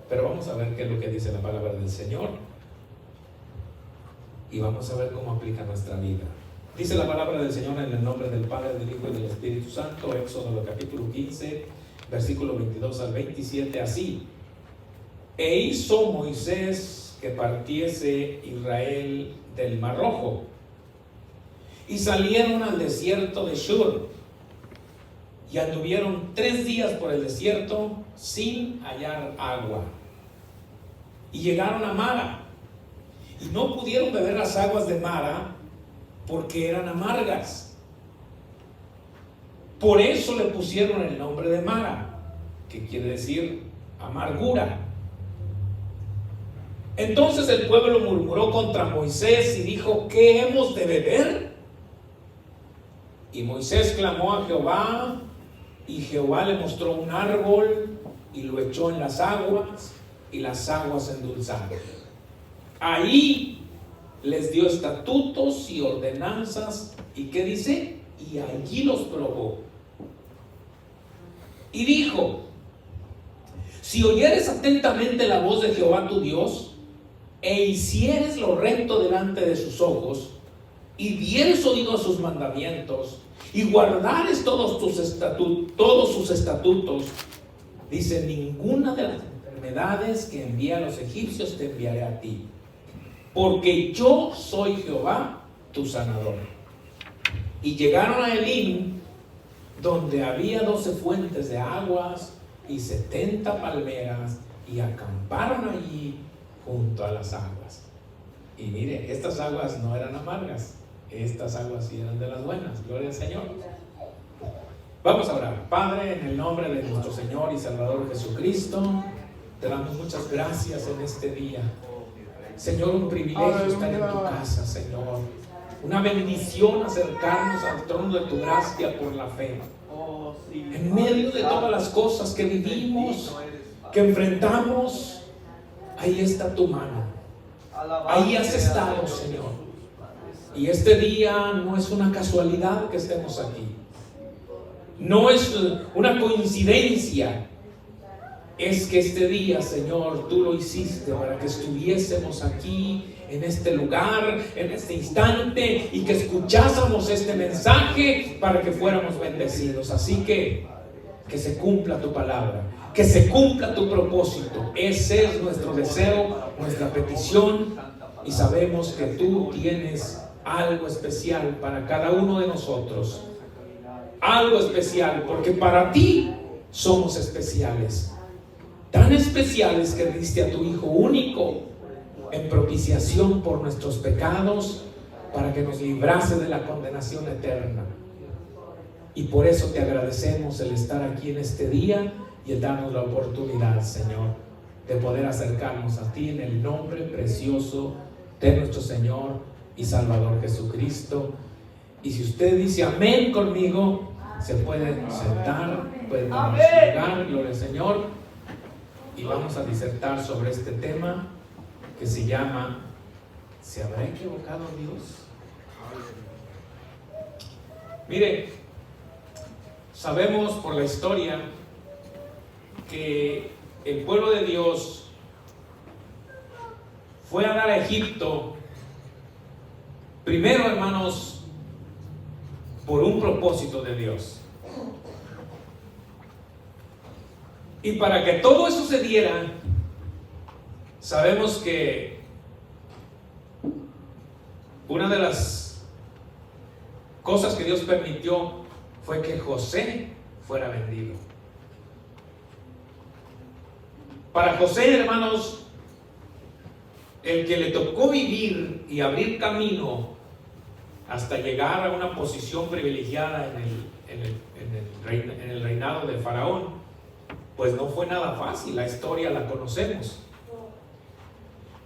Pero vamos a ver qué es lo que dice la palabra del Señor y vamos a ver cómo aplica nuestra vida. Dice la palabra del Señor en el nombre del Padre, del Hijo y del Espíritu Santo, Éxodo capítulo 15, versículo 22 al 27, así: E hizo Moisés que partiese Israel del Mar Rojo, y salieron al desierto de Shur, y anduvieron 3 días por el desierto sin hallar agua, y llegaron a Mara, y no pudieron beber las aguas de Mara porque eran amargas. Por eso le pusieron el nombre de Mara, que quiere decir amargura. Entonces el pueblo murmuró contra Moisés y dijo: ¿qué hemos de beber? Y Moisés clamó a Jehová, y Jehová le mostró un árbol y lo echó en las aguas, y las aguas se endulzaron. Ahí les dio estatutos y ordenanzas, y ¿qué dice? Y allí los probó. Y dijo: si oyeres atentamente la voz de Jehová tu Dios, e hicieres lo recto delante de sus ojos, y dieres oído a sus mandamientos, y guardares todos sus estatutos, dice: ninguna de las enfermedades que envié a los egipcios te enviaré a ti, porque yo soy Jehová tu sanador. Y llegaron a Elim, donde había 12 fuentes de aguas y 70 palmeras, y acamparon allí junto a las aguas. Y mire, estas aguas no eran amargas, estas aguas sí eran de las buenas. Gloria al Señor. Vamos a orar. Padre, en el nombre de nuestro Señor y Salvador Jesucristo, te damos muchas gracias en este día. Señor, un privilegio estar en tu casa, Señor. Una bendición acercarnos al trono de tu gracia por la fe. En medio de todas las cosas que vivimos, que enfrentamos, ahí está tu mano. Ahí has estado, Señor. Y este día no es una casualidad que estemos aquí. No es una coincidencia. Es que este día, Señor, tú lo hiciste para que estuviésemos aquí, en este lugar, en este instante, y que escuchásemos este mensaje para que fuéramos bendecidos. Así que se cumpla tu palabra, que se cumpla tu propósito. Ese es nuestro deseo, nuestra petición, y sabemos que tú tienes algo especial para cada uno de nosotros. Algo especial, porque para ti somos especiales. Tan especiales que diste a tu Hijo único en propiciación por nuestros pecados, para que nos librase de la condenación eterna. Y por eso te agradecemos el estar aquí en este día y el darnos la oportunidad, Señor, de poder acercarnos a ti en el nombre precioso de nuestro Señor y Salvador Jesucristo. Y si usted dice amén conmigo, se puede sentar, puede tomar su lugar. Gloria al Señor. Y vamos a disertar sobre este tema que se llama: ¿se habrá equivocado Dios? Mire, sabemos por la historia que el pueblo de Dios fue a dar a Egipto primero, hermanos, por un propósito de Dios. Y para que todo eso se diera, sabemos que una de las cosas que Dios permitió fue que José fuera vendido. Para José, hermanos, el que le tocó vivir y abrir camino hasta llegar a una posición privilegiada en el reinado de Faraón, pues no fue nada fácil. La historia la conocemos.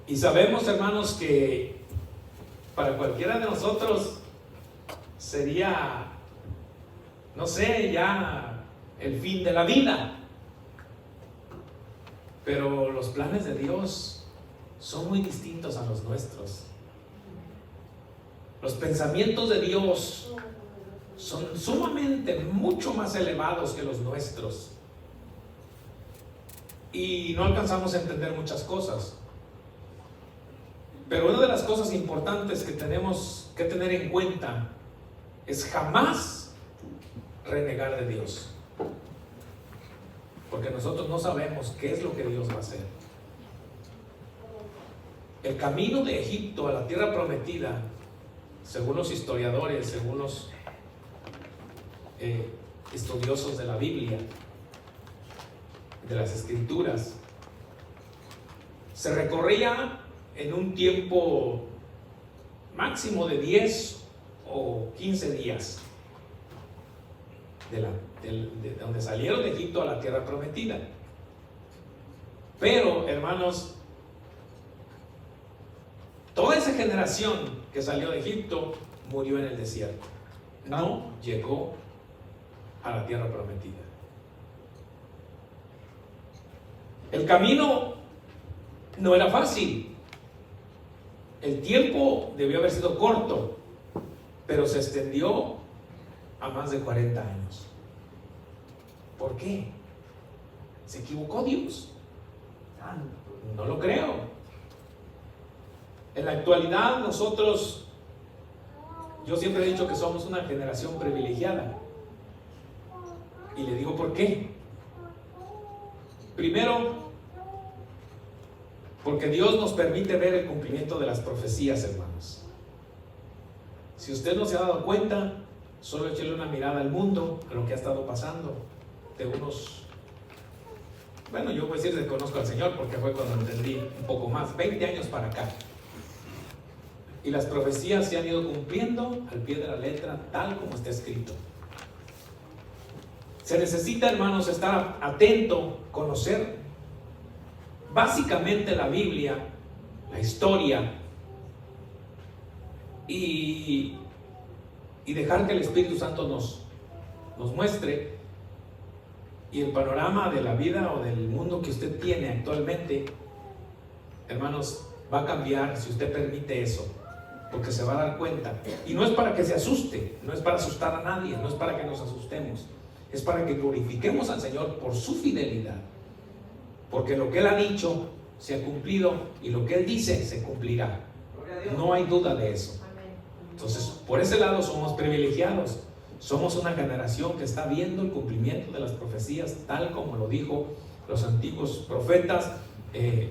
Y sabemos, hermanos, que para cualquiera de nosotros sería, no sé, ya el fin de la vida. Pero los planes de Dios son muy distintos a los nuestros. Los pensamientos de Dios son sumamente, mucho más elevados que los nuestros. y no alcanzamos a entender muchas cosas. Pero una de las cosas importantes que tenemos que tener en cuenta es jamás renegar de Dios, porque nosotros no sabemos qué es lo que Dios va a hacer. El camino de Egipto a la tierra prometida, según los historiadores, según los estudiosos de la Biblia, de las Escrituras, se recorría en un tiempo máximo de 10 o 15 días de donde salieron de Egipto a la tierra prometida. Pero, hermanos, toda esa generación que salió de Egipto murió en el desierto. No llegó a la tierra prometida. El camino no era fácil. El tiempo debió haber sido corto, pero se extendió a más de 40 años. ¿Por qué? ¿Se equivocó Dios? No lo creo. En la actualidad nosotros, yo siempre he dicho que somos una generación privilegiada. Y le digo por qué. Primero, porque Dios nos permite ver el cumplimiento de las profecías, hermanos. Si usted no se ha dado cuenta, solo échele una mirada al mundo, a lo que ha estado pasando de unos, bueno, yo voy a decir que conozco al Señor porque fue cuando entendí un poco más, 20 años para acá. Y las profecías se han ido cumpliendo al pie de la letra, tal como está escrito. Se necesita, hermanos, estar atento, conocer básicamente la Biblia, la historia, y dejar que el Espíritu Santo nos muestre, y el panorama de la vida o del mundo que usted tiene actualmente, hermanos, va a cambiar si usted permite eso, porque se va a dar cuenta. Y no es para que se asuste, no es para asustar a nadie, no es para que nos asustemos, es para que glorifiquemos al Señor por su fidelidad, porque lo que Él ha dicho se ha cumplido y lo que Él dice se cumplirá. No hay duda de eso. Entonces, por ese lado somos privilegiados. Somos una generación que está viendo el cumplimiento de las profecías tal como lo dijo los antiguos profetas,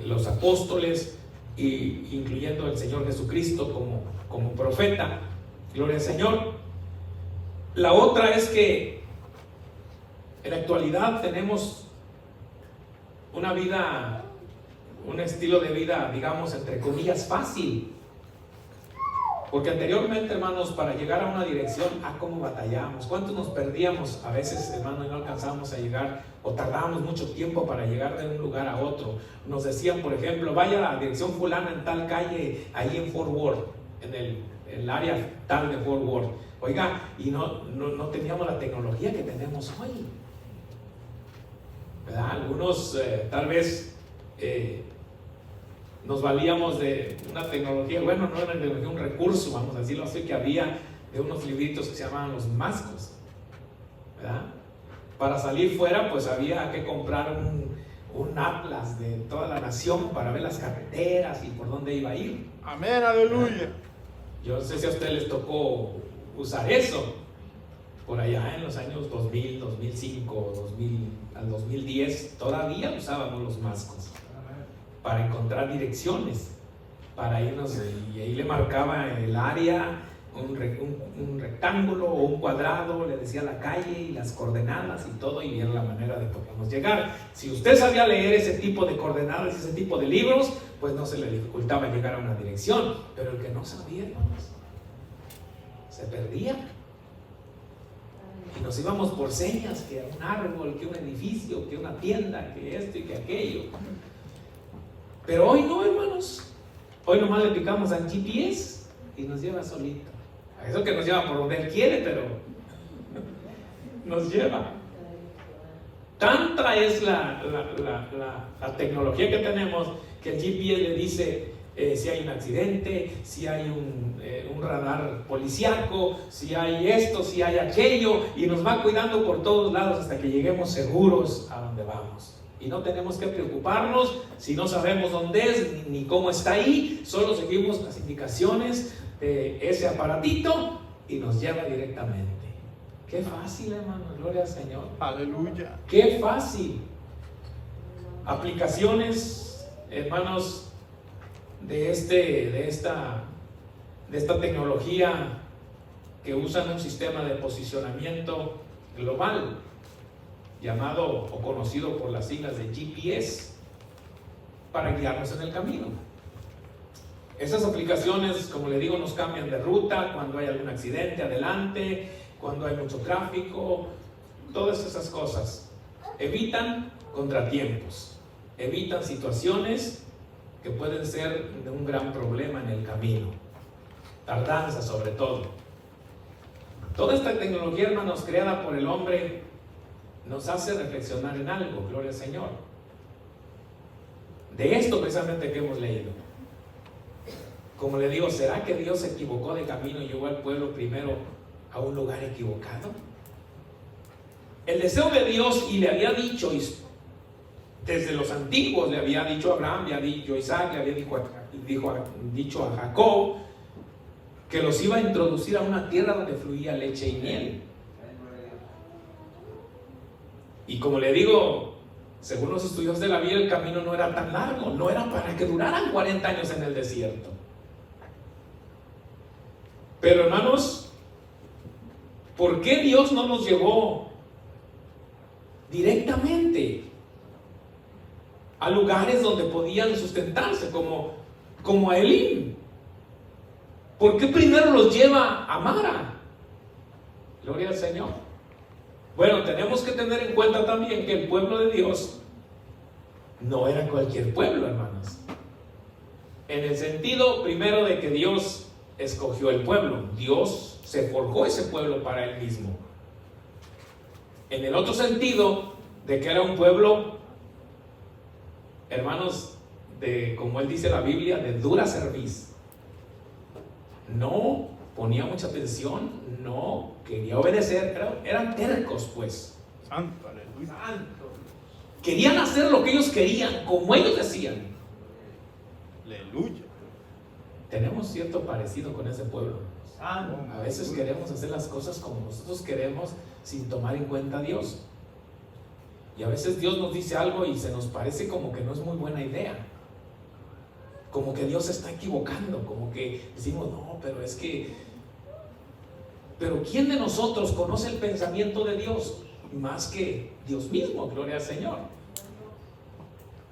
los apóstoles, incluyendo el Señor Jesucristo como profeta. Gloria al Señor. La otra es que en la actualidad tenemos una vida, un estilo de vida, digamos, entre comillas, fácil. Porque anteriormente, hermanos, para llegar a una dirección, cómo batallamos, cuánto nos perdíamos a veces, hermanos, y no alcanzábamos a llegar, o tardábamos mucho tiempo para llegar de un lugar a otro. Nos decían, por ejemplo, vaya a la dirección fulana en tal calle, ahí en Fort Worth, en el área tal de Fort Worth. Oiga, y no teníamos la tecnología que tenemos hoy, ¿verdad? Algunos tal vez nos valíamos de una tecnología, bueno, no era una tecnología, un recurso, vamos a decirlo así, que había de unos libritos que se llamaban los mascos, ¿verdad? Para salir fuera, pues había que comprar un atlas de toda la nación para ver las carreteras y por dónde iba a ir. Amén, aleluya. Yo no sé si a ustedes les tocó usar eso por allá en los años 2000, 2005, 2000 al 2010, todavía usábamos los mascos para encontrar direcciones, para irnos, y ahí le marcaba el área, un rectángulo o un cuadrado, le decía la calle y las coordenadas y todo, y era la manera de podernos llegar. Si usted sabía leer ese tipo de coordenadas, ese tipo de libros, pues no se le dificultaba llegar a una dirección. Pero el que no sabía, hermanos, se perdía. Y nos íbamos por señas, que un árbol, que un edificio, que una tienda, que esto y que aquello. Pero hoy no, hermanos. Hoy nomás le picamos al GPS y nos lleva solito. Eso que nos lleva por donde Él quiere, pero nos lleva. Tanta es la tecnología que tenemos que el GPS le dice si hay un accidente, si hay un radar policíaco, si hay esto, si hay aquello, y nos va cuidando por todos lados hasta que lleguemos seguros a donde vamos. Y no tenemos que preocuparnos si no sabemos dónde es ni cómo está ahí. Solo seguimos las indicaciones de ese aparatito y nos lleva directamente. Qué fácil, hermano, gloria al Señor. Aleluya. Qué fácil. Aplicaciones, hermanos, de esta tecnología que usan un sistema de posicionamiento global llamado o conocido por las siglas de GPS para guiarnos en el camino. Esas aplicaciones, como le digo, nos cambian de ruta cuando hay algún accidente adelante, cuando hay mucho tráfico, todas esas cosas. Evitan contratiempos, evitan situaciones que pueden ser de un gran problema en el camino, tardanza sobre todo. Toda esta tecnología, hermanos, creada por el hombre, nos hace reflexionar en algo, gloria al Señor. De esto precisamente que hemos leído. Como le digo, ¿será que Dios se equivocó de camino y llevó al pueblo primero a un lugar equivocado? El deseo de Dios, y le había dicho desde los antiguos, le había dicho a Abraham, le había dicho a Isaac, le había dicho a Jacob, que los iba a introducir a una tierra donde fluía leche y miel. Y como le digo, según los estudios de la vida, el camino no era tan largo, no era para que duraran 40 años en el desierto. Pero hermanos, ¿por qué Dios no nos llevó directamente a lugares donde podían sustentarse, como a Elim? ¿Por qué primero los lleva a Mara? Gloria al Señor. Bueno, tenemos que tener en cuenta también que el pueblo de Dios no era cualquier pueblo, hermanos. En el sentido primero de que Dios escogió el pueblo, Dios se forjó ese pueblo para él mismo. En el otro sentido de que era un pueblo, hermanos, como él dice la Biblia, de dura cerviz. No ponía mucha atención, no quería obedecer, eran tercos, pues. Santo, aleluya. Santo. Querían hacer lo que ellos querían, como ellos decían. Aleluya. Tenemos cierto parecido con ese pueblo. A veces queremos hacer las cosas como nosotros queremos, sin tomar en cuenta a Dios. Y a veces Dios nos dice algo y se nos parece como que no es muy buena idea. Como que Dios se está equivocando, como que decimos, no, pero es que... Pero ¿quién de nosotros conoce el pensamiento de Dios? Más que Dios mismo, gloria al Señor.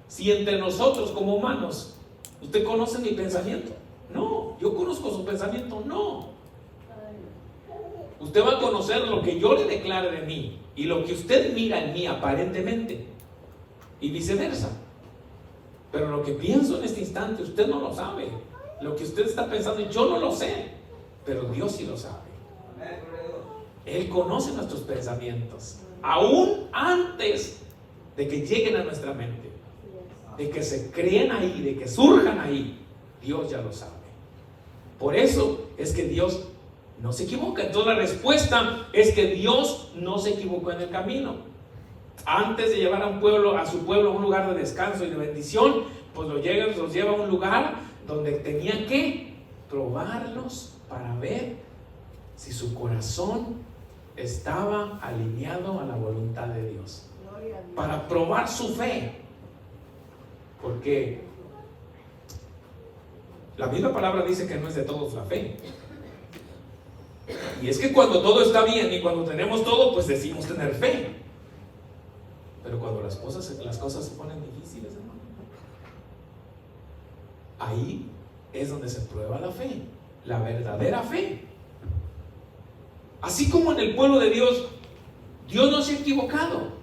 Si entre nosotros como humanos, ¿usted conoce mi pensamiento? No. ¿Yo conozco su pensamiento? No. Usted va a conocer lo que yo le declare de mí y lo que usted mira en mí aparentemente, y viceversa. Pero lo que pienso en este instante, usted no lo sabe. Lo que usted está pensando, yo no lo sé, pero Dios sí lo sabe. Él conoce nuestros pensamientos, aún antes de que lleguen a nuestra mente, de que se creen ahí, de que surjan ahí. Dios ya lo sabe. Por eso es que Dios no se equivoca. Entonces la respuesta es que Dios no se equivocó en el camino. Antes de llevar a su pueblo a un lugar de descanso y de bendición, pues los lleva a un lugar donde tenían que probarlos para ver si su corazón estaba alineado a la voluntad de Dios. Para probar su fe. Porque la misma palabra dice que no es de todos la fe. Y es que cuando todo está bien y cuando tenemos todo, pues decimos tener fe. Pero cuando las cosas se ponen difíciles, hermano, ahí es donde se prueba la fe, la verdadera fe. Así como en el pueblo de Dios, Dios no se ha equivocado.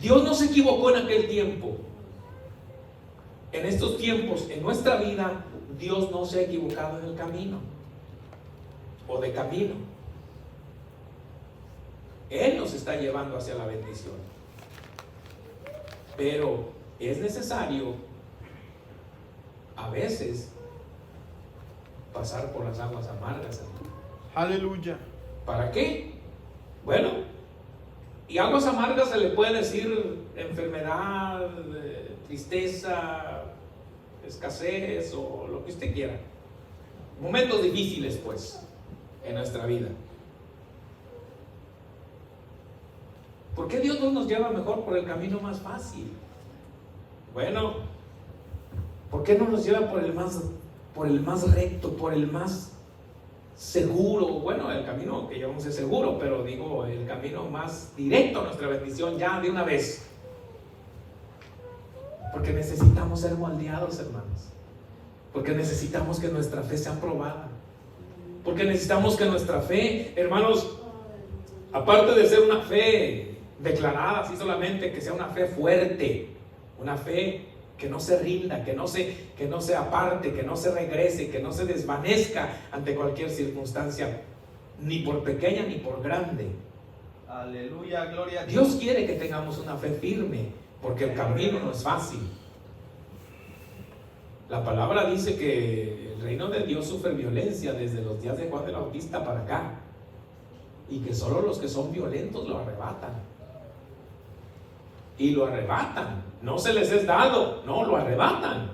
Dios no se equivocó en aquel tiempo. En estos tiempos, en nuestra vida, Dios no se ha equivocado en el camino o de camino. Él nos está llevando hacia la bendición. Pero es necesario a veces pasar por las aguas amargas, hermano. Aleluya. ¿Para qué? Bueno, Y aguas amargas se le puede decir enfermedad, tristeza, escasez o lo que usted quiera. Momentos difíciles, pues, en nuestra vida. ¿Por qué Dios no nos lleva mejor por el camino más fácil? Bueno, ¿por qué no nos lleva por el más recto, por el más seguro? Bueno, el camino que llevamos es seguro, pero digo, el camino más directo a nuestra bendición ya de una vez. Porque necesitamos ser moldeados, hermanos. Porque necesitamos que nuestra fe sea probada. Porque necesitamos que nuestra fe, hermanos, aparte de ser una fe declarada así solamente, que sea una fe fuerte, una fe que no se rinda, que no se aparte, que no se regrese, que no se desvanezca ante cualquier circunstancia, ni por pequeña ni por grande. Aleluya, gloria a Dios. Dios quiere que tengamos una fe firme, porque el camino no es fácil. La palabra dice que el reino de Dios sufre violencia desde los días de Juan el Bautista para acá, y que solo los que son violentos lo arrebatan. Y lo arrebatan, no se les es dado, no, lo arrebatan.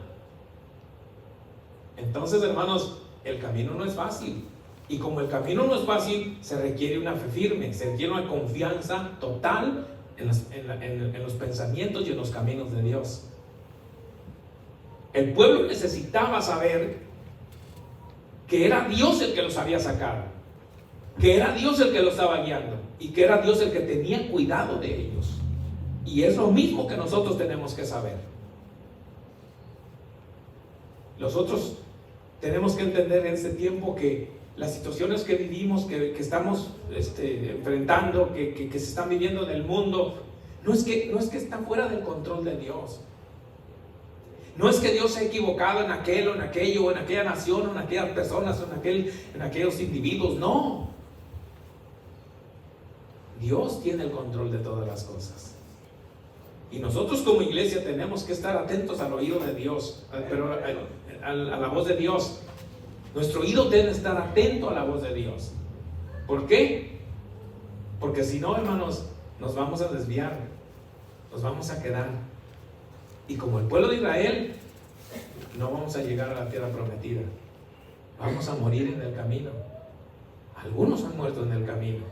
Entonces, hermanos, el camino no es fácil. Y como el camino no es fácil, se requiere una fe firme, se requiere una confianza total en los pensamientos y en los caminos de Dios. El pueblo necesitaba saber que era Dios el que los había sacado, que era Dios el que los estaba guiando y que era Dios el que tenía cuidado de ellos. Y es lo mismo que nosotros tenemos que saber. Nosotros tenemos que entender en este tiempo que las situaciones que vivimos, que estamos enfrentando, que se están viviendo en el mundo, no es que están fuera del control de Dios. No es que Dios se ha equivocado en aquel o en aquello, o en aquella nación, o en aquellas personas, o en aquellos individuos. No. Dios tiene el control de todas las cosas. Y nosotros como iglesia tenemos que estar atentos al oído de Dios, pero a la voz de Dios. Nuestro oído debe estar atento a la voz de Dios. ¿Por qué? Porque si no, hermanos, nos vamos a desviar, nos vamos a quedar. Y como el pueblo de Israel, no vamos a llegar a la tierra prometida. Vamos a morir en el camino. Algunos han muerto en el camino.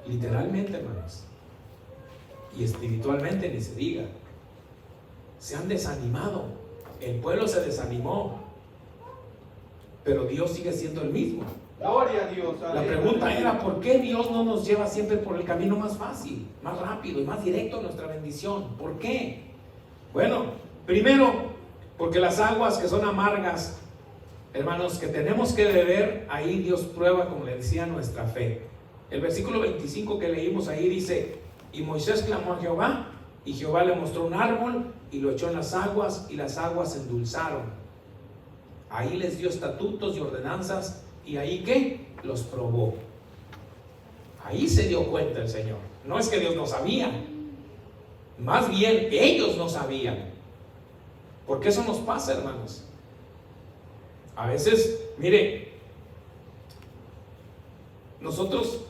Literalmente, hermanos. Y espiritualmente ni se diga. Se han desanimado. El pueblo se desanimó. Pero Dios sigue siendo el mismo. Gloria a Dios. La pregunta era, ¿por qué Dios no nos lleva siempre por el camino más fácil, más rápido y más directo a nuestra bendición? ¿Por qué? Bueno, primero, porque las aguas que son amargas, hermanos, que tenemos que beber, ahí Dios prueba, como le decía, nuestra fe. El versículo 25 que leímos ahí dice: y Moisés clamó a Jehová, y Jehová le mostró un árbol, y lo echó en las aguas, y las aguas se endulzaron. Ahí les dio estatutos y ordenanzas, y ahí ¿qué? Los probó. Ahí se dio cuenta el Señor. No es que Dios no sabía, más bien ellos no sabían. Porque eso nos pasa, hermanos. A veces, mire, nosotros,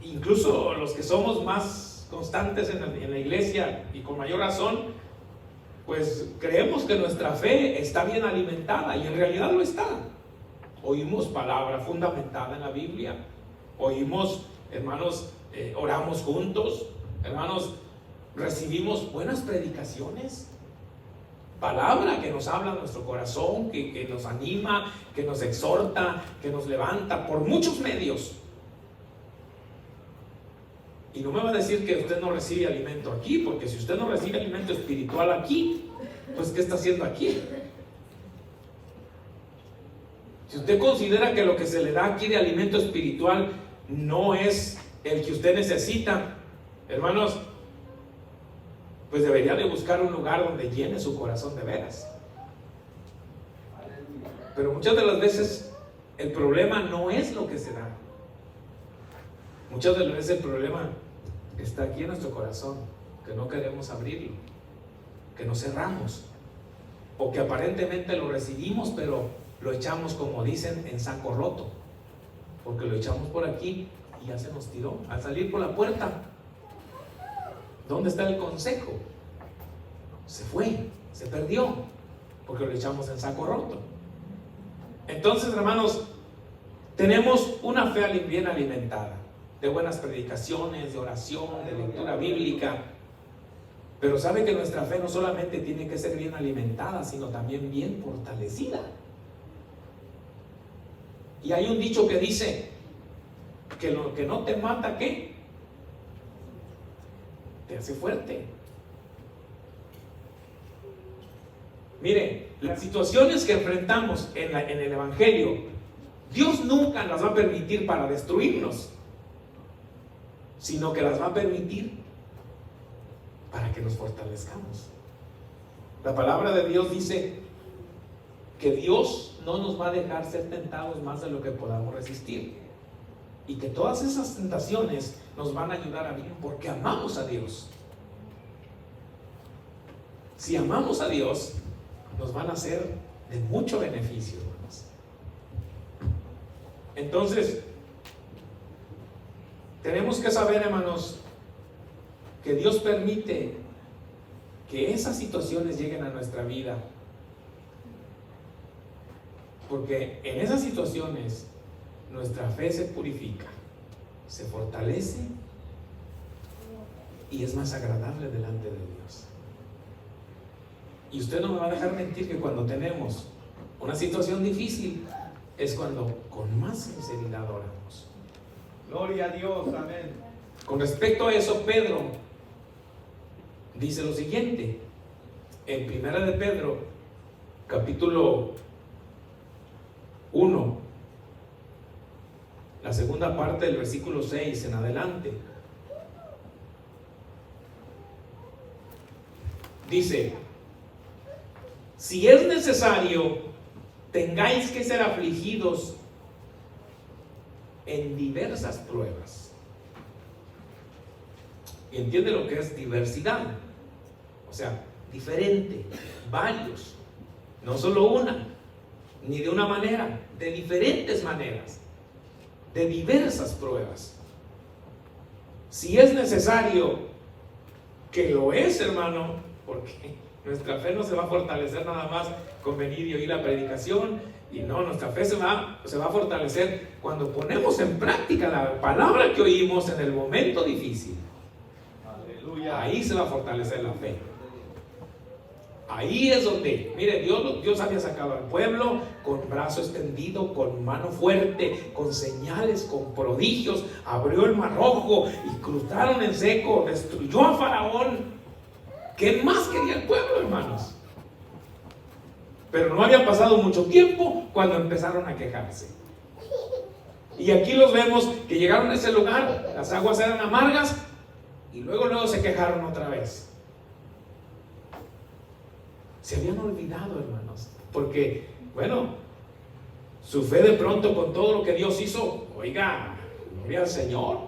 incluso los que somos más constantes en la iglesia y con mayor razón, pues creemos que nuestra fe está bien alimentada, y en realidad lo está. Oímos palabra fundamentada en la Biblia, oímos, hermanos, oramos juntos, hermanos, recibimos buenas predicaciones, palabra que nos habla nuestro corazón, que nos anima, que nos exhorta, que nos levanta por muchos medios. Y no me va a decir que usted no recibe alimento aquí, porque si usted no recibe alimento espiritual aquí, pues ¿qué está haciendo aquí? Si usted considera que lo que se le da aquí de alimento espiritual no es el que usted necesita, hermanos, pues debería de buscar un lugar donde llene su corazón de veras. Pero muchas de las veces el problema no es lo que se da. Muchas de las veces el problema está aquí en nuestro corazón, que no queremos abrirlo, que nos cerramos, o que aparentemente lo recibimos, pero lo echamos, como dicen, en saco roto, porque lo echamos por aquí y ya se nos tiró. Al salir por la puerta, ¿dónde está el consejo? Se fue, se perdió, porque lo echamos en saco roto. Entonces, hermanos, tenemos una fe bien alimentada, de buenas predicaciones, de oración, de lectura bíblica. Pero sabe que nuestra fe no solamente tiene que ser bien alimentada, sino también bien fortalecida. Y hay un dicho que dice que lo que no te mata, ¿qué? Te hace fuerte. Mire, las situaciones que enfrentamos en el Evangelio, Dios nunca las va a permitir para destruirnos, sino que las va a permitir para que nos fortalezcamos. La palabra de Dios dice que Dios no nos va a dejar ser tentados más de lo que podamos resistir, y que todas esas tentaciones nos van a ayudar a bien porque amamos a Dios. Si amamos a Dios, nos van a ser de mucho beneficio, hermanos. Entonces, tenemos que saber, hermanos, que Dios permite que esas situaciones lleguen a nuestra vida, porque en esas situaciones nuestra fe se purifica, se fortalece y es más agradable delante de Dios. Y usted no me va a dejar mentir que cuando tenemos una situación difícil es cuando con más sinceridad oramos. Gloria a Dios, amén. Con respecto a eso, Pedro dice lo siguiente en Primera de Pedro, capítulo 1, la segunda parte del versículo 6 en adelante. Dice: si es necesario, tengáis que ser afligidos en diversas pruebas. Y entiende lo que es diversidad. O sea, diferente, varios. No solo una, ni de una manera, de diferentes maneras, de diversas pruebas. Si es necesario, que lo es, hermano, porque nuestra fe no se va a fortalecer nada más con venir y oír la predicación, y no, nuestra fe se va a fortalecer cuando ponemos en práctica la palabra que oímos en el momento difícil. Aleluya. Ahí se va a fortalecer la fe. Ahí es donde, mire, Dios había sacado al pueblo con brazo extendido, con mano fuerte, con señales, con prodigios, abrió el mar rojo y cruzaron en seco, destruyó a Faraón. ¿Qué más quería el pueblo, hermanos? Pero no había pasado mucho tiempo cuando empezaron a quejarse. Y aquí los vemos que llegaron a ese lugar, las aguas eran amargas y luego se quejaron otra vez. Se habían olvidado, hermanos, porque, bueno, su fe de pronto con todo lo que Dios hizo, oiga, gloria al Señor,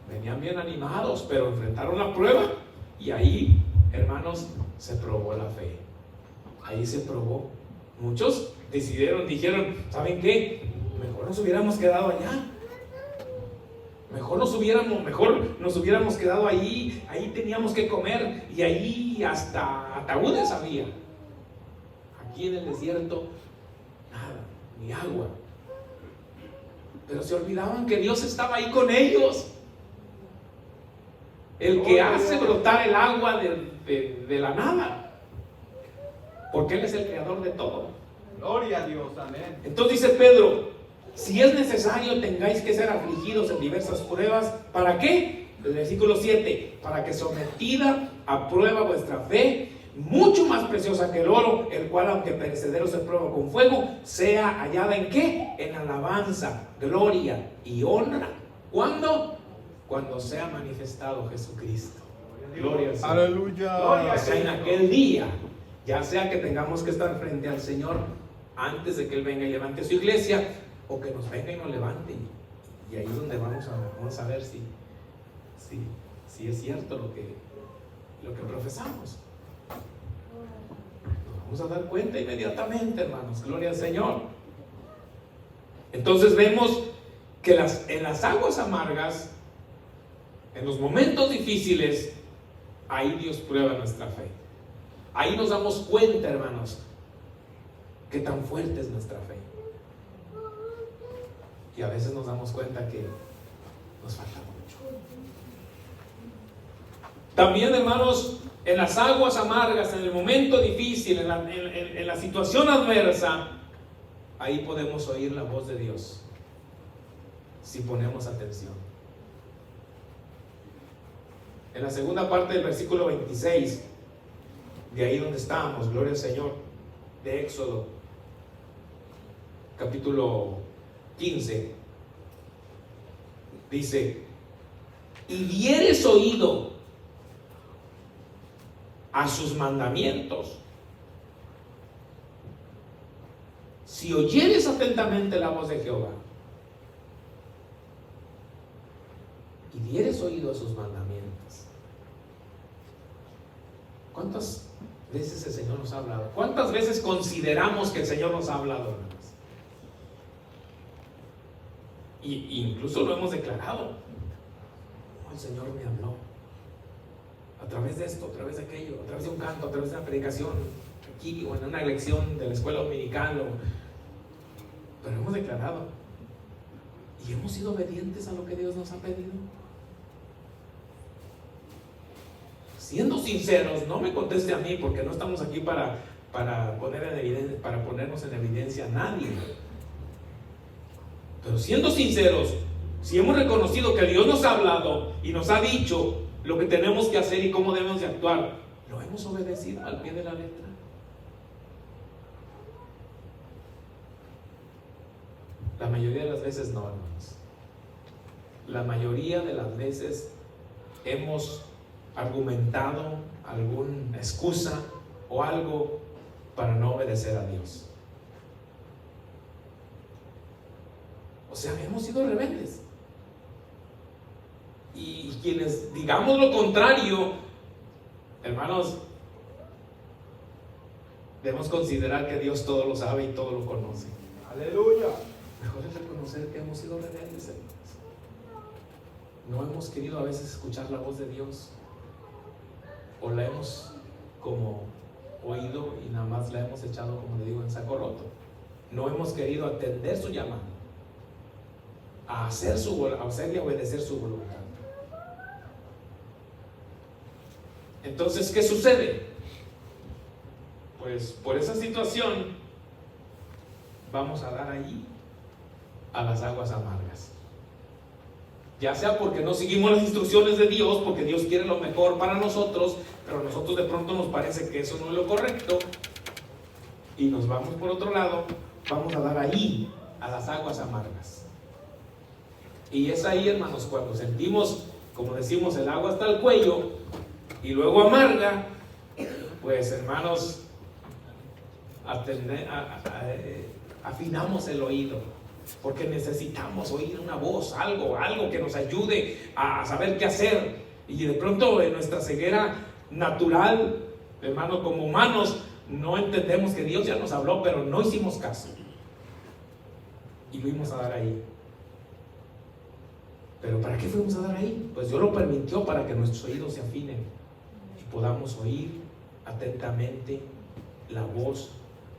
venían bien animados, pero enfrentaron la prueba y ahí, hermanos, se probó la fe. Ahí se probó. Muchos dijeron, ¿saben qué? Mejor nos hubiéramos quedado allá. Mejor nos hubiéramos quedado ahí teníamos que comer y ahí hasta ataúdes había. Aquí en el desierto, nada, ni agua. Pero se olvidaban que Dios estaba ahí con ellos. El que hace brotar el agua de la nada. Porque Él es el creador de todo. Gloria a Dios, amén. Entonces dice Pedro: si es necesario, tengáis que ser afligidos en diversas pruebas. ¿Para qué? El versículo 7: para que sometida a prueba vuestra fe, mucho más preciosa que el oro, el cual aunque perecedero se prueba con fuego, sea hallada ¿en qué? En alabanza, gloria y honra. ¿Cuándo? Cuando sea manifestado Jesucristo. Gloria al Señor. Aleluya. Gloria O sea, en aquel día, ya sea que tengamos que estar frente al Señor antes de que Él venga y levante su iglesia, o que nos venga y nos levante, y ahí es donde vamos a ver si es cierto lo que profesamos. Nos vamos a dar cuenta inmediatamente, hermanos. Gloria al Señor. Entonces vemos que en las aguas amargas, en los momentos difíciles, ahí Dios prueba nuestra fe. Ahí nos damos cuenta, hermanos, qué tan fuerte es nuestra fe. Y a veces nos damos cuenta que nos falta mucho. También, hermanos, en las aguas amargas, en el momento difícil, en la situación adversa, ahí podemos oír la voz de Dios, si ponemos atención. En la segunda parte del versículo 26, de ahí donde estábamos, gloria al Señor, de Éxodo, capítulo 15, dice: y dieres oído a sus mandamientos, si oyeres atentamente la voz de Jehová, y dieres oído a sus mandamientos. ¿Cuántas veces el Señor nos ha hablado? ¿Cuántas veces consideramos que el Señor nos ha hablado, hermanos? Y incluso lo hemos declarado. Oh, el Señor me habló a través de esto, a través de aquello, a través de un canto, a través de una predicación aquí o en una lección de la escuela dominical, pero hemos declarado y hemos sido obedientes a lo que Dios nos ha pedido. Siendo sinceros, no me conteste a mí, porque no estamos aquí para ponernos en evidencia a nadie. Pero siendo sinceros, si hemos reconocido que Dios nos ha hablado y nos ha dicho lo que tenemos que hacer y cómo debemos de actuar, ¿lo hemos obedecido al pie de la letra? La mayoría de las veces no, hermanos. La mayoría de las veces hemos argumentado alguna excusa o algo para no obedecer a Dios. O sea, hemos sido rebeldes. Y quienes digamos lo contrario, hermanos, debemos considerar que Dios todo lo sabe y todo lo conoce. Aleluya. Mejor es reconocer que hemos sido rebeldes, hermanos. No hemos querido a veces escuchar la voz de Dios, o la hemos como oído y nada más la hemos echado, como le digo, en saco roto. No hemos querido atender su llamado, a hacer y obedecer su voluntad. Entonces, ¿qué sucede? Pues por esa situación vamos a dar allí a las aguas amargas. Ya sea porque no seguimos las instrucciones de Dios, porque Dios quiere lo mejor para nosotros, pero a nosotros de pronto nos parece que eso no es lo correcto y nos vamos por otro lado, vamos a dar ahí a las aguas amargas. Y es ahí, hermanos, cuando sentimos, como decimos, el agua hasta el cuello y luego amarga, pues, hermanos, afinamos el oído, porque necesitamos oír una voz, algo que nos ayude a saber qué hacer. Y de pronto en nuestra ceguera natural, hermano, como humanos, no entendemos que Dios ya nos habló, pero no hicimos caso y fuimos a dar ahí. ¿Pero para qué fuimos a dar ahí? Pues Dios lo permitió para que nuestros oídos se afinen y podamos oír atentamente la voz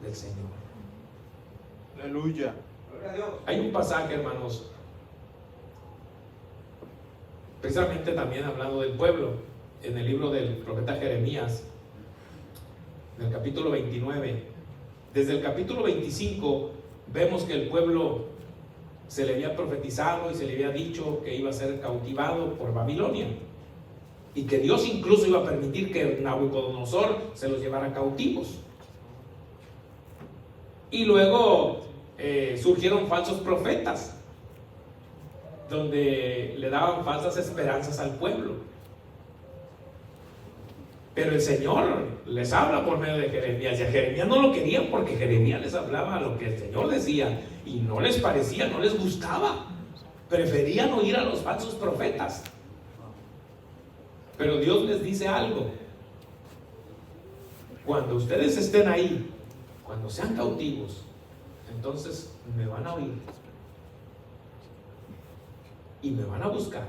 del Señor. Aleluya. Gloria a Dios. Hay un pasaje, hermanos, precisamente también hablando del pueblo, en el libro del profeta Jeremías, en el capítulo 29. Desde el capítulo 25 vemos que el pueblo se le había profetizado y se le había dicho que iba a ser cautivado por Babilonia y que Dios incluso iba a permitir que Nabucodonosor se los llevara cautivos. Y luego surgieron falsos profetas donde le daban falsas esperanzas al pueblo. Pero el Señor les habla por medio de Jeremías, y a Jeremías no lo querían porque Jeremías les hablaba lo que el Señor decía y no les parecía, no les gustaba. Preferían oír a los falsos profetas. Pero Dios les dice algo: cuando ustedes estén ahí, cuando sean cautivos, entonces me van a oír y me van a buscar.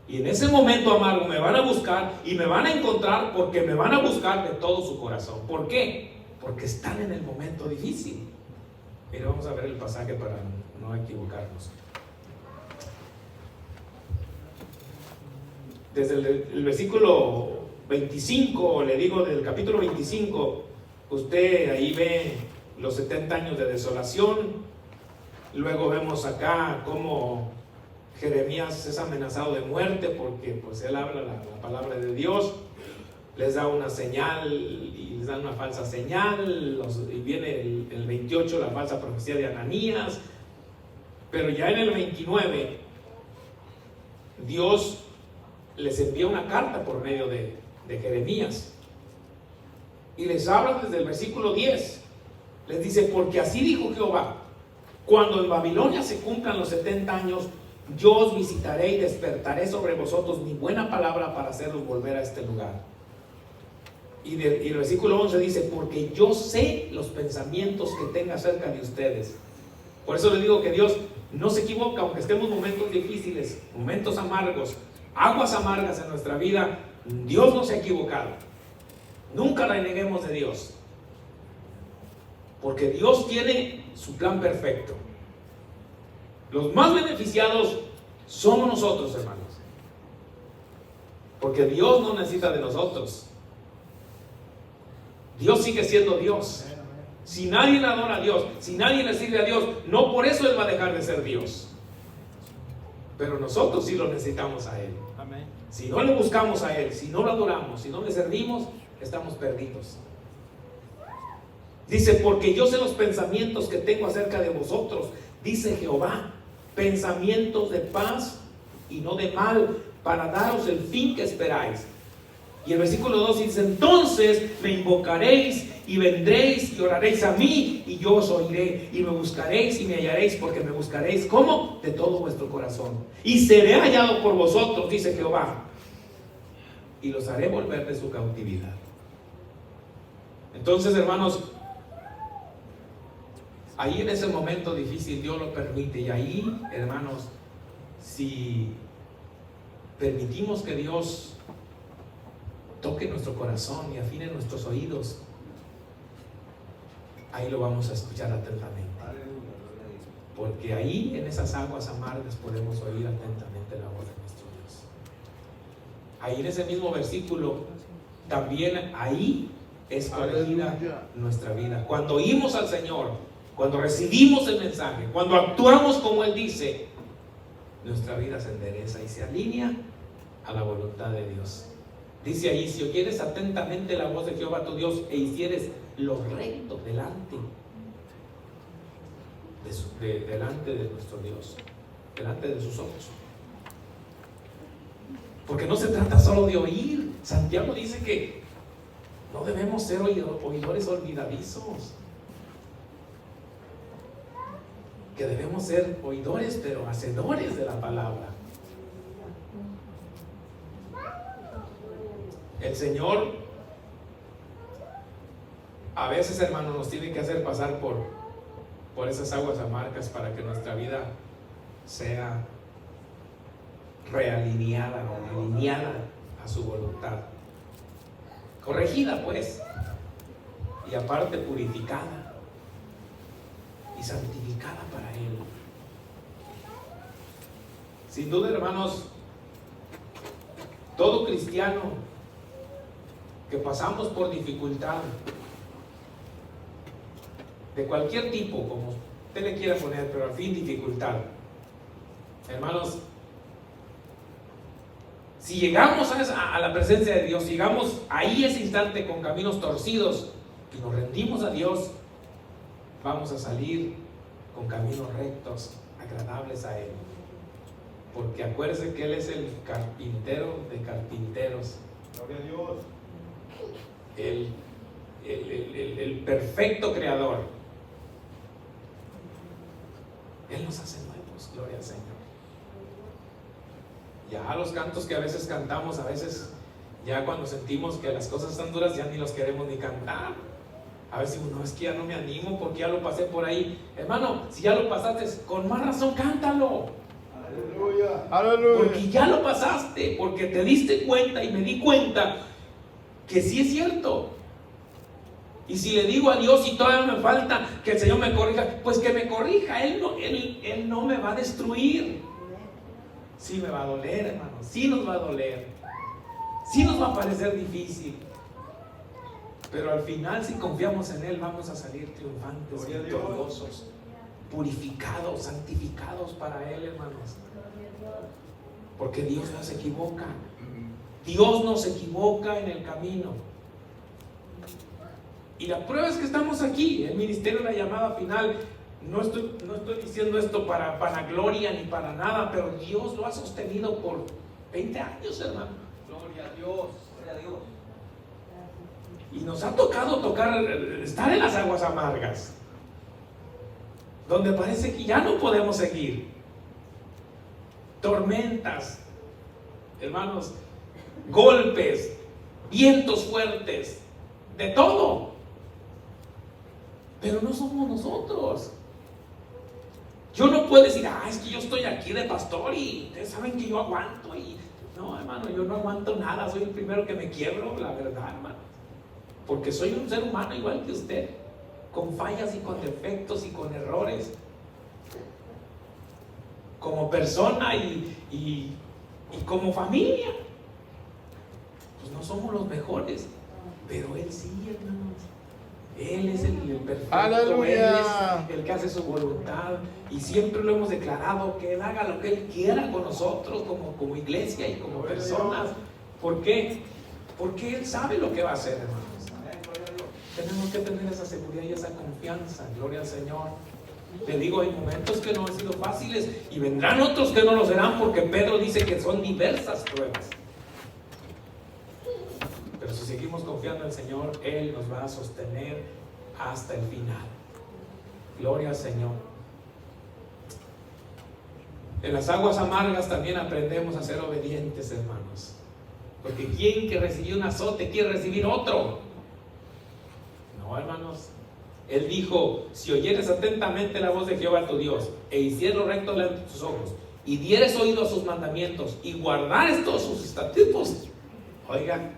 Y en ese momento amargo me van a buscar y me van a encontrar, porque me van a buscar de todo su corazón. ¿Por qué? Porque están en el momento difícil. Mira, vamos a ver el pasaje para no equivocarnos. Desde el versículo 25, le digo del capítulo 25, usted ahí ve los 70 años de desolación. Luego vemos acá cómo Jeremías es amenazado de muerte, porque pues él habla la palabra de Dios, les da una señal y les dan una falsa señal, y viene el 28 la falsa profecía de Ananías. Pero ya en el 29 Dios les envía una carta por medio de Jeremías y les habla desde el versículo 10. Les dice: porque así dijo Jehová, cuando en Babilonia se cumplan los 70 años, yo os visitaré y despertaré sobre vosotros mi buena palabra para hacerlos volver a este lugar. Y el versículo 11 dice: porque yo sé los pensamientos que tenga acerca de ustedes. Por eso les digo que Dios no se equivoca, aunque estemos en momentos difíciles, momentos amargos, aguas amargas en nuestra vida. Dios no se ha equivocado. Nunca reneguemos de Dios, porque Dios tiene su plan perfecto. Los más beneficiados somos nosotros, hermanos, porque Dios no necesita de nosotros. Dios sigue siendo Dios. Si nadie adora a Dios, si nadie le sirve a Dios, no por eso Él va a dejar de ser Dios. Pero nosotros sí lo necesitamos a Él. Amén. Si no le buscamos a Él, si no lo adoramos, si no le servimos, estamos perdidos. Dice: porque yo sé los pensamientos que tengo acerca de vosotros, dice Jehová, pensamientos de paz y no de mal, para daros el fin que esperáis. Y el versículo 2 dice: entonces me invocaréis y vendréis y oraréis a mí, y yo os oiré, y me buscaréis y me hallaréis, porque me buscaréis, ¿cómo? De todo vuestro corazón. Y seré hallado por vosotros, dice Jehová, y los haré volver de su cautividad. Entonces, hermanos, ahí en ese momento difícil Dios lo permite. Y ahí, hermanos, si permitimos que Dios toque nuestro corazón y afine nuestros oídos, ahí lo vamos a escuchar atentamente. Porque ahí, en esas aguas amargas, podemos oír atentamente la voz de nuestro Dios. Ahí en ese mismo versículo, también ahí es corregida nuestra vida. Cuando oímos al Señor, cuando recibimos el mensaje, cuando actuamos como Él dice, nuestra vida se endereza y se alinea a la voluntad de Dios. Dice ahí: si oyeres atentamente la voz de Jehová tu Dios e hicieres lo recto delante de nuestro Dios, delante de sus ojos. Porque no se trata solo de oír. Santiago dice que no debemos ser oidores olvidadizos, que debemos ser oidores pero hacedores de la palabra. El Señor a veces, hermanos, nos tiene que hacer pasar por esas aguas amargas para que nuestra vida sea realineada o alineada a su voluntad, corregida pues, y aparte purificada y santificada para Él. Sin duda, hermanos, todo cristiano que pasamos por dificultad de cualquier tipo, como usted le quiera poner, pero al fin dificultad, hermanos, si llegamos a la presencia de Dios, llegamos ahí ese instante con caminos torcidos y nos rendimos a Dios, vamos a salir con caminos rectos, agradables a Él. Porque acuérdese que Él es el carpintero de carpinteros. Gloria a Dios. El perfecto creador. Él nos hace nuevos, gloria al Señor. Ya los cantos que a veces cantamos, a veces ya cuando sentimos que las cosas están duras, ya ni los queremos ni cantar. A veces no, es que ya no me animo porque ya lo pasé por ahí. Hermano, si ya lo pasaste, con más razón cántalo. Aleluya. Porque ya lo pasaste, porque te diste cuenta y me di cuenta que sí es cierto. Y si le digo a Dios y todavía me falta que el Señor me corrija, pues que me corrija. Él no me va a destruir. Sí me va a doler, hermano. Sí nos va a doler. Sí nos va a parecer difícil. Pero al final, si confiamos en Él, vamos a salir triunfantes, victoriosos, purificados, santificados para Él, hermanos. Porque Dios no se equivoca. Dios no se equivoca en el camino. Y la prueba es que estamos aquí, el ministerio de la llamada final. No estoy diciendo esto para gloria ni para nada, pero Dios lo ha sostenido por 20 años, hermano. Gloria a Dios. Gloria a Dios. Y nos ha tocado estar en las aguas amargas, donde parece que ya no podemos seguir. Tormentas, hermanos, golpes, vientos fuertes, de todo. Pero no somos nosotros. Yo no puedo decir, es que yo estoy aquí de pastor y ustedes saben que yo aguanto. No, hermano, yo no aguanto nada. Soy el primero que me quiebro, la verdad, hermano. Porque soy un ser humano igual que usted, con fallas y con defectos y con errores. Como persona y como familia. Pues no somos los mejores, pero Él sí, hermanos. Él es el perfecto. ¡Aleluya! Él es el que hace su voluntad. Y siempre lo hemos declarado, que Él haga lo que Él quiera con nosotros, como iglesia y como personas. ¿Por qué? Porque Él sabe lo que va a hacer, hermanos. Tenemos que tener esa seguridad y esa confianza. Gloria al Señor. Te digo, hay momentos que no han sido fáciles y vendrán otros que no lo serán, porque Pedro dice que son diversas pruebas. Pero si seguimos confiando en el Señor, Él nos va a sostener hasta el final. Gloria al Señor. En las aguas amargas también aprendemos a ser obedientes, hermanos. Porque quien que recibió un azote quiere recibir otro. No, hermanos. Él dijo: si oyeres atentamente la voz de Jehová tu Dios, e hicieres lo recto delante de tus ojos, y dieres oído a sus mandamientos, y guardares todos sus estatutos. Oigan,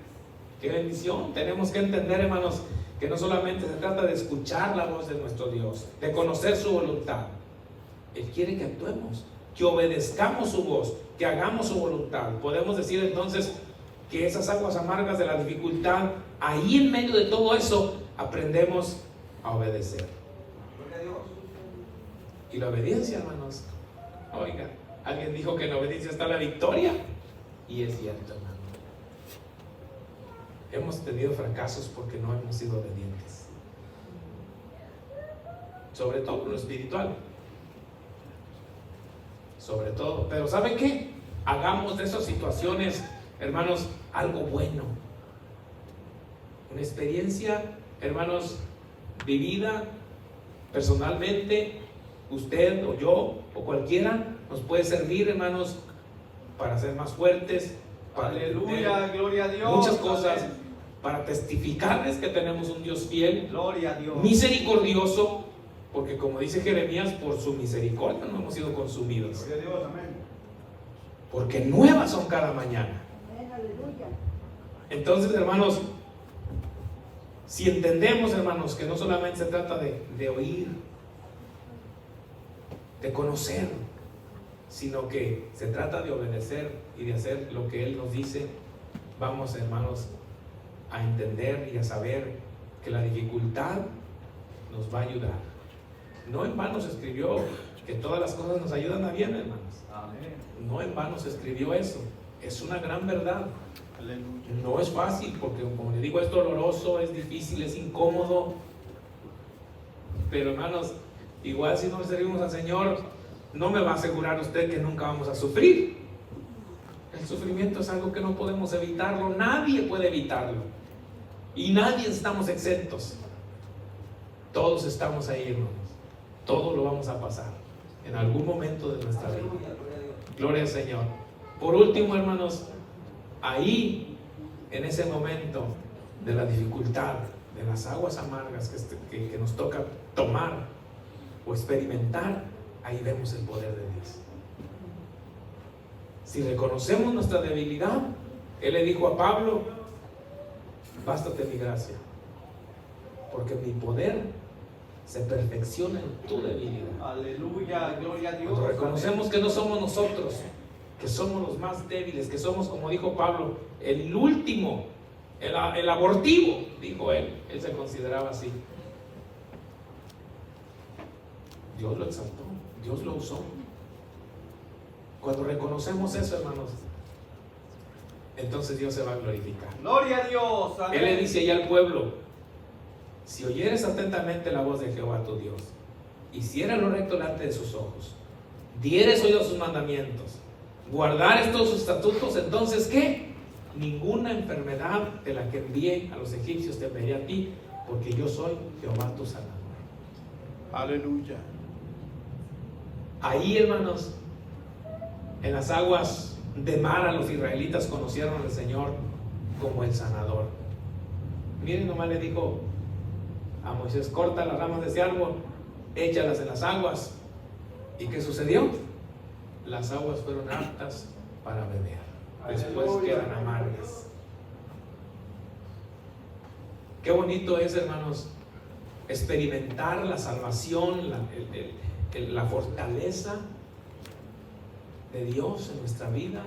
qué bendición. Tenemos que entender, hermanos, que no solamente se trata de escuchar la voz de nuestro Dios, de conocer su voluntad. Él quiere que actuemos, que obedezcamos su voz, que hagamos su voluntad. Podemos decir entonces que esas aguas amargas de la dificultad, ahí en medio de todo eso, aprendemos a obedecer. Y la obediencia, hermanos, oiga, alguien dijo que en la obediencia está la victoria, y es cierto, hermano. Hemos tenido fracasos porque no hemos sido obedientes, sobre todo en lo espiritual, sobre todo. Pero ¿saben qué? Hagamos de esas situaciones, hermanos, algo bueno, una experiencia, hermanos, vivida personalmente. Usted o yo o cualquiera nos puede servir, hermanos, para ser más fuertes, para aleluya, gloria a Dios, muchas cosas, amén. Para testificarles que tenemos un Dios fiel, gloria a Dios, misericordioso, porque como dice Jeremías, por su misericordia no hemos sido consumidos. Gloria a Dios, amén. Porque nuevas son cada mañana. Entonces, hermanos, si entendemos, hermanos, que no solamente se trata de oír, de conocer, sino que se trata de obedecer y de hacer lo que Él nos dice, vamos, hermanos, a entender y a saber que la dificultad nos va a ayudar. No en vano se escribió que todas las cosas nos ayudan a bien, hermanos. amén. No en vano se escribió eso. Es una gran verdad. Aleluya. No es fácil, porque como le digo, es doloroso, es difícil, es incómodo. Pero, hermanos, igual si no le servimos al Señor, no me va a asegurar usted que nunca vamos a sufrir. El sufrimiento es algo que no podemos evitarlo. Nadie puede evitarlo. Y nadie estamos exentos. Todos estamos ahí, hermanos. Todos lo vamos a pasar en algún momento de nuestra vida. Gloria al Señor. Por último, hermanos, ahí, en ese momento de la dificultad, de las aguas amargas que nos toca tomar o experimentar, ahí vemos el poder de Dios. Si reconocemos nuestra debilidad, Él le dijo a Pablo: bástate mi gracia, porque mi poder se perfecciona en tu debilidad. Aleluya, gloria a Dios. Cuando reconocemos que no somos nosotros, que somos los más débiles, que somos, como dijo Pablo, el último, el abortivo, dijo él se consideraba así. Dios lo exaltó, Dios lo usó. Cuando reconocemos eso, hermanos, entonces Dios se va a glorificar. Gloria a Dios. Amén. Él le dice allá al pueblo: si oyeres atentamente la voz de Jehová tu Dios, hicieras lo recto delante de sus ojos, dieres oído a sus mandamientos, guardares todos sus estatutos, entonces ¿qué? Ninguna enfermedad de la que envié a los egipcios te enviaré a ti, porque yo soy Jehová tu sanador. Aleluya. Ahí, hermanos, en las aguas de Mara, los israelitas conocieron al Señor como el sanador. Miren, nomás le dijo a Moisés: corta las ramas de ese árbol, échalas en las aguas. ¿Y qué sucedió? Las aguas fueron aptas para beber. Después quedan amargas. Qué bonito es, hermanos, experimentar la salvación, la fortaleza de Dios en nuestra vida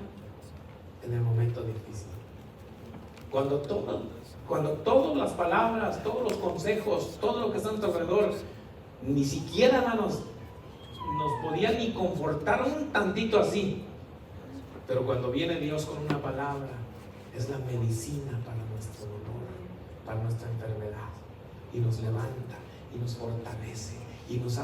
en el momento difícil. Cuando todas las palabras, todos los consejos, todo lo que está a nuestro alrededor, ni siquiera, hermanos, nos podía ni confortar un tantito así. Pero cuando viene Dios con una palabra, es la medicina para nuestro dolor, para nuestra enfermedad, y nos levanta y nos fortalece y nos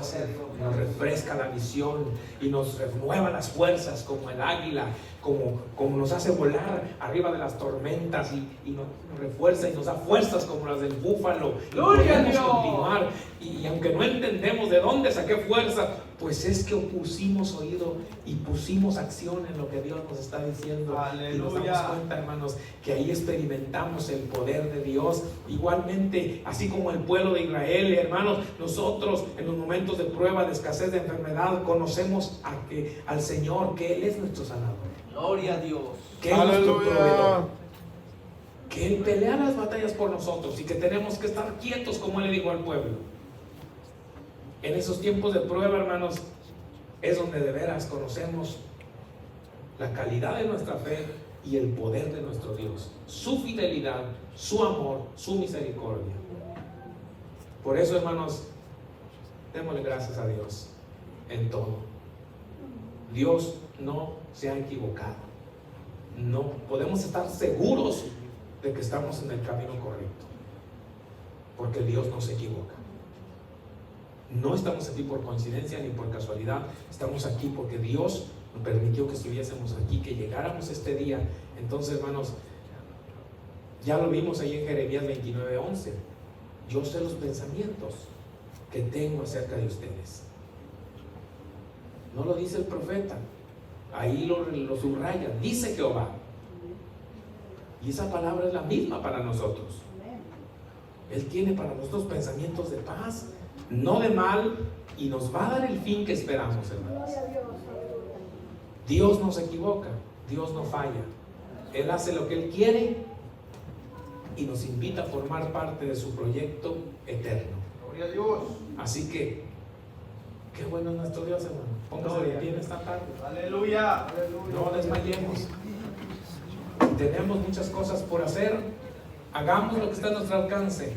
refresca la visión y nos renueva las fuerzas como el águila, como nos hace volar arriba de las tormentas y nos refuerza y nos da fuerzas como las del búfalo. ¡Gloria a Dios! Continuar. Y aunque no entendemos de dónde saqué fuerza, pues es que pusimos oído y pusimos acción en lo que Dios nos está diciendo. ¡Aleluya! Y nos damos cuenta, hermanos, que ahí experimentamos el poder de Dios. Igualmente, así como el pueblo de Israel, hermanos, nosotros en los momentos de prueba, de escasez, de enfermedad, conocemos al Señor, que Él es nuestro sanador, Gloria a Dios. que es nuestro Aleluya. proveedor, que Él pelea las batallas por nosotros y que tenemos que estar quietos, como Él le dijo al pueblo. En esos tiempos de prueba, hermanos, es donde de veras conocemos la calidad de nuestra fe y el poder de nuestro Dios, su fidelidad, su amor, su misericordia. Por eso, hermanos, démosle gracias a Dios en todo. Dios no se ha equivocado. No podemos estar seguros de que estamos en el camino correcto, porque Dios no se equivoca. No estamos aquí por coincidencia ni por casualidad. Estamos aquí porque Dios nos permitió que estuviésemos aquí, que llegáramos este día. Entonces, hermanos, ya lo vimos ahí en Jeremías 29:11. Yo sé los pensamientos que tengo acerca de ustedes. No lo dice el profeta, ahí lo subraya, dice Jehová. Y esa palabra es la misma para nosotros. Él tiene para nosotros pensamientos de paz, no de mal, y nos va a dar el fin que esperamos, hermanos. Dios no se equivoca, Dios no falla. Él hace lo que Él quiere y nos invita a formar parte de su proyecto eterno. Gloria a Dios. Así que, qué bueno es nuestro Dios, hermano. Póngase de pie en esta tarde. Aleluya. No desmayemos. Tenemos muchas cosas por hacer. Hagamos lo que está a nuestro alcance.